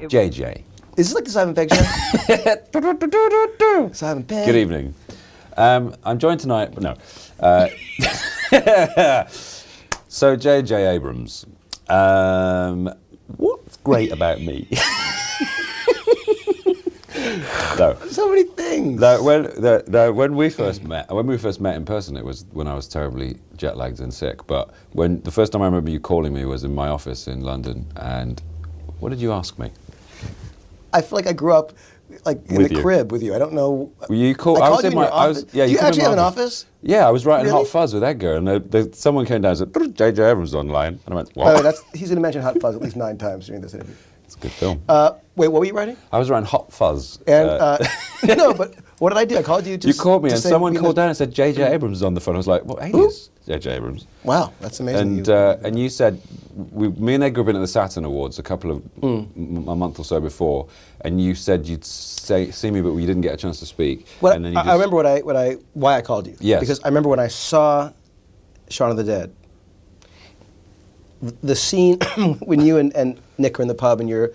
JJ. Is this like the Simon Pegg show? Simon Pegg. Good evening. I'm joined tonight, but no. So JJ Abrams, what's great about me? No. So many things. When we first met in person, it was when I was terribly jet lagged and sick. But when the first time I remember you calling me was in my office in London, and what did you ask me? I feel like I grew up like in the crib with you. I don't know. You called. I called you in your office. Yeah, do you actually have an office? Yeah, I was writing Really? Hot Fuzz with Edgar, and someone came down and said, "JJ Abrams online," and I went, "What?" By the way, he's going to mention Hot Fuzz at least 9 times during this interview. It's a good film. Wait, what were you writing? I was writing Hot Fuzz. And no, but what did I do? I called you. You called me, and someone called down and said, "JJ Abrams is on the phone." I was like, "What alias? JJ Abrams." Wow, that's amazing. And you said, me and Edgar had been at the Saturn Awards a month or so before, and you said you'd see me, but you didn't get a chance to speak. Well, and then I remember why I called you. Yes. Because I remember when I saw Shaun of the Dead, the scene when you and Nick are in the pub and you're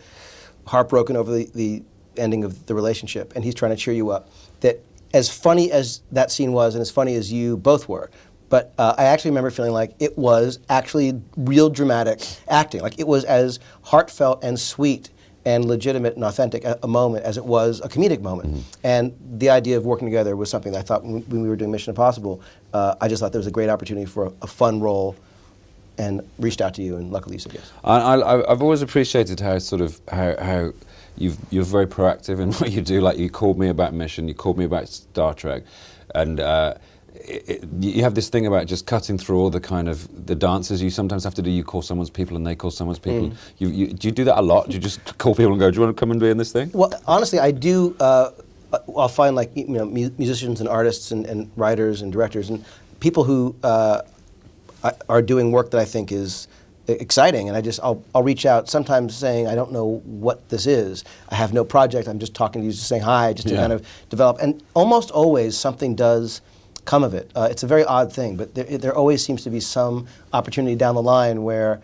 heartbroken over the ending of the relationship, and he's trying to cheer you up. That as funny as that scene was, and as funny as you both were, but I actually remember feeling like it was actually real dramatic acting. Like it was as heartfelt and sweet and legitimate and authentic a moment as it was a comedic moment. Mm-hmm. And the idea of working together was something that I thought when we were doing Mission Impossible, I just thought there was a great opportunity for a fun role, and reached out to you, and luckily you said yes. I've always appreciated how you're very proactive in what you do. Like you called me about Mission, you called me about Star Trek, and you have this thing about just cutting through all the kind of the dances you sometimes have to do. You call someone's people and they call someone's people. Do you do that a lot? Do you just call people and go, "Do you want to come and be in this thing?" Well, honestly, I do. I'll find musicians and artists and writers and directors and people who are doing work that I think is exciting, and I'll reach out sometimes saying I don't know what this is. I have no project. I'm just talking to you, just saying hi, just to kind of develop. And almost always something does come of it. It's a very odd thing, but there always seems to be some opportunity down the line where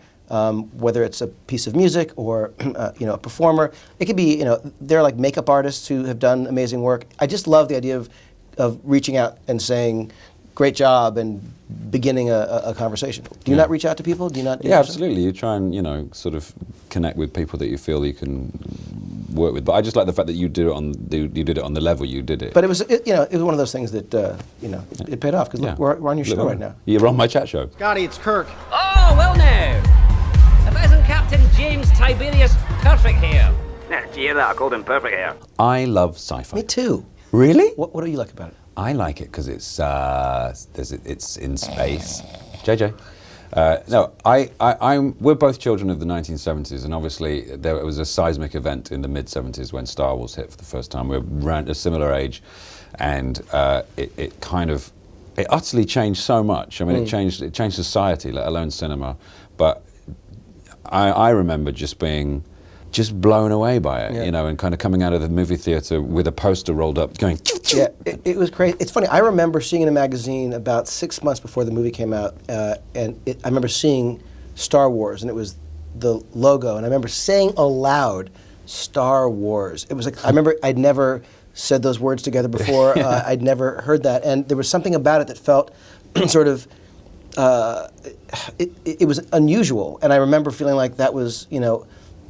whether it's a piece of music or a performer, it could be there are like makeup artists who have done amazing work. I just love the idea of reaching out and saying, "Great job," and beginning a conversation. Do you not reach out to people? Do you not? Yeah, absolutely. You try and sort of connect with people that you feel you can work with. But I just like the fact that you did it on the level you did it. But it was one of those things that it paid off because look, we're on your show right now. You're on my chat show. Scotty, it's Kirk. Oh, well now. If isn't Captain James Tiberius Perfect here? Yeah, did you hear that? I called him Perfect here. I love sci-fi. Me too. Really? What do you like about it? I like it because it's in space. JJ. We're both children of the 1970s, and obviously there was a seismic event in the mid-70s when Star Wars hit for the first time. We're around a similar age, and it utterly changed so much. I mean, it changed society, let alone cinema. But I remember just being blown away by it, and kind of coming out of the movie theater with a poster rolled up, going. Yeah, it was crazy. It's funny. I remember seeing in a magazine about 6 months before the movie came out, and I remember seeing Star Wars, and it was the logo, and I remember saying aloud, "Star Wars." It was like I remember I'd never said those words together before. I'd never heard that, and there was something about it that felt sort of. It was unusual, and I remember feeling like that was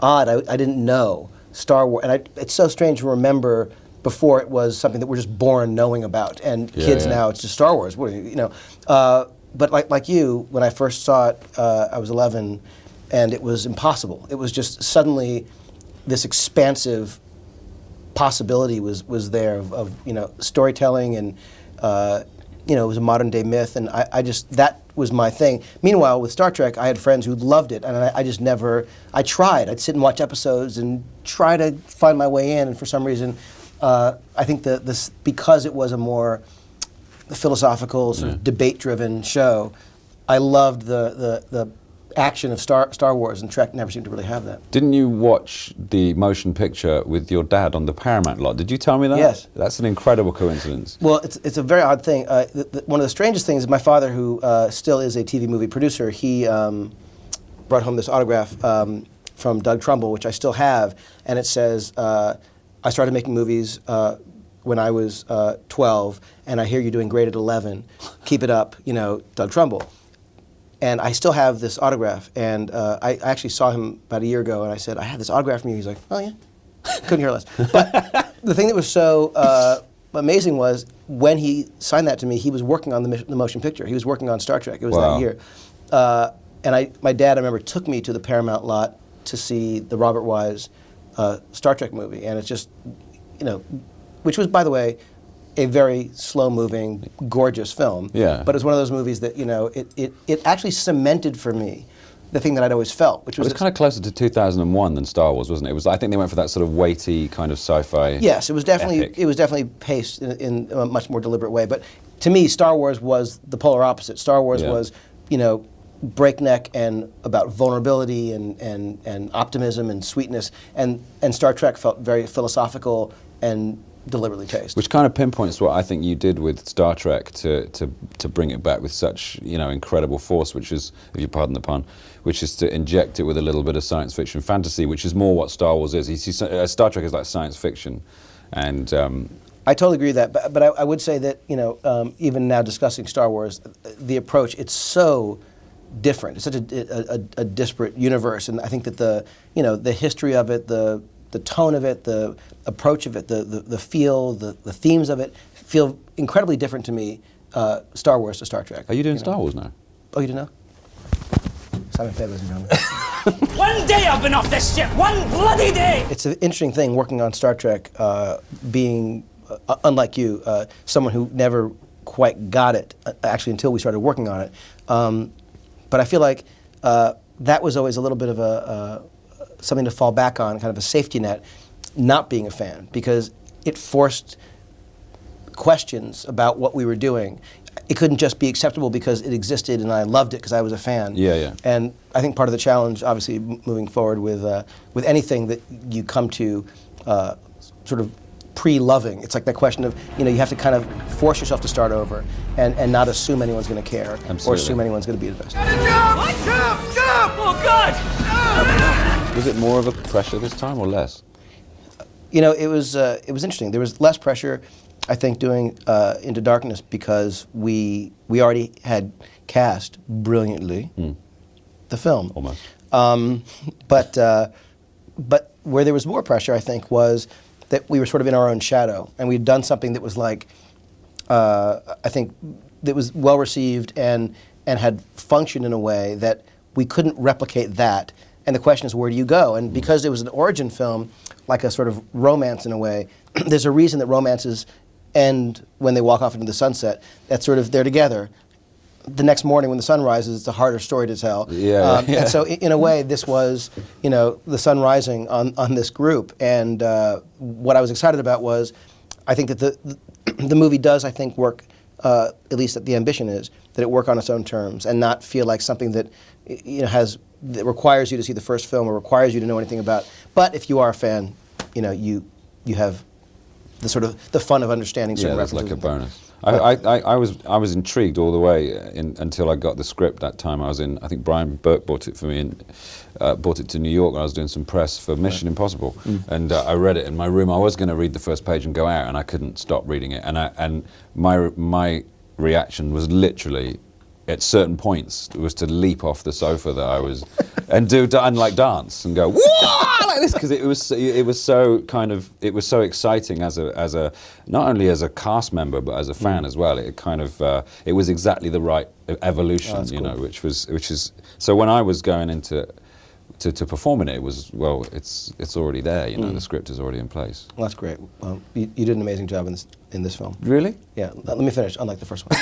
odd. I didn't know Star Wars, and it's so strange to remember before it was something that we're just born knowing about, and kids now it's just Star Wars. What are you but like you, when I first saw it, I was 11, and it was impossible. It was just suddenly this expansive possibility was there of storytelling, and it was a modern day myth, and I just that was my thing. Meanwhile, with Star Trek, I had friends who loved it, and I just never. I tried. I'd sit and watch episodes and try to find my way in, and for some reason, I think this because it was a more philosophical, sort of debate-driven show, I loved the action of Star Wars, and Trek never seemed to really have that. Didn't you watch the motion picture with your dad on the Paramount lot? Did you tell me that? Yes. That's an incredible coincidence. Well, it's a very odd thing. One of the strangest things is my father, who still is a TV movie producer, he brought home this autograph from Doug Trumbull, which I still have, and it says, I started making movies when I was 12, and I hear you're doing great at 11. Keep it up, Doug Trumbull. And I still have this autograph, and I actually saw him about a year ago, and I said, I have this autograph from you. He's like, oh yeah? Couldn't care less. But the thing that was so amazing was when he signed that to me, he was working on the motion picture. He was working on Star Trek. It was that year. And my dad, I remember, took me to the Paramount lot to see the Robert Wise Star Trek movie. And it's just, which was, by the way, a very slow-moving, gorgeous film. Yeah. But it's one of those movies that, it actually cemented for me the thing that I'd always felt, which was... It was kind of closer to 2001 than Star Wars, wasn't it? I think they went for that sort of weighty kind of sci-fi. Yes, it was definitely epic. it was definitely paced in a much more deliberate way. But to me, Star Wars was the polar opposite. Star Wars was, breakneck and about vulnerability and optimism and sweetness, and Star Trek felt very philosophical and deliberately paced. Which kind of pinpoints what I think you did with Star Trek to bring it back with such incredible force, which is, if you pardon the pun, which is to inject it with a little bit of science fiction fantasy, which is more what Star Wars is. Star Trek is like science fiction, and I totally agree with that. But I would say that even now discussing Star Wars, the approach, it's so different. It's such a disparate universe, and I think that the history of it, the tone of it, the approach of it, the feel, the themes of it feel incredibly different to me, Star Wars to Star Trek. Are you doing Star Wars now? Oh, you didn't know? Simon Pegg, ladies and gentlemen. One day I've been off this ship! One bloody day! It's an interesting thing working on Star Trek, being, unlike you, someone who never quite got it, actually, until we started working on it. But I feel like that was always a little bit of something to fall back on, kind of a safety net, not being a fan, because it forced questions about what we were doing. It couldn't just be acceptable because it existed and I loved it because I was a fan. Yeah. And I think part of the challenge, obviously, moving forward with anything that you come to sort of pre-loving, it's like that question of, you have to kind of force yourself to start over and not assume anyone's going to care. Absolutely. Or assume anyone's going to be the best. Jump! Oh, God! Was it more of a pressure this time or less? It was interesting. There was less pressure, I think, doing Into Darkness because we already had cast brilliantly the film. Almost. But where there was more pressure, I think, was that we were sort of in our own shadow, and we'd done something that was like, I think, that was well received and had functioned in a way that we couldn't replicate that. And the question is, where do you go? And because it was an origin film, like a sort of romance in a way, there's a reason that romances end when they walk off into the sunset. That's sort of, they're together. The next morning when the sun rises, it's a harder story to tell. Yeah. And so in a way, this was, the sun rising on this group. And what I was excited about was, I think that the movie does, I think, work, at least that the ambition is, that it work on its own terms and not feel like something that, that requires you to see the first film or requires you to know anything about. But if you are a fan, you have the sort of the fun of understanding certain that's references. like a bonus. I was intrigued all the way until I got the script. That time I was in, I think Brian Burke bought it for me and brought it to New York when I was doing some press for Mission Impossible. And I read it in my room. I was going to read the first page and go out, and I couldn't stop reading it. And my reaction was literally, at certain points, was to leap off the sofa that I was and like dance and go whoa like this, because it was so exciting as a not only as a cast member but as a fan as well. It kind of it was exactly the right evolution, cool. which is so when I was going into to perform in it, it was, well, it's already there, the script is already in place. Well, that's great. Well, you did an amazing job in this film. Really? Yeah. Let me finish. Unlike the first one.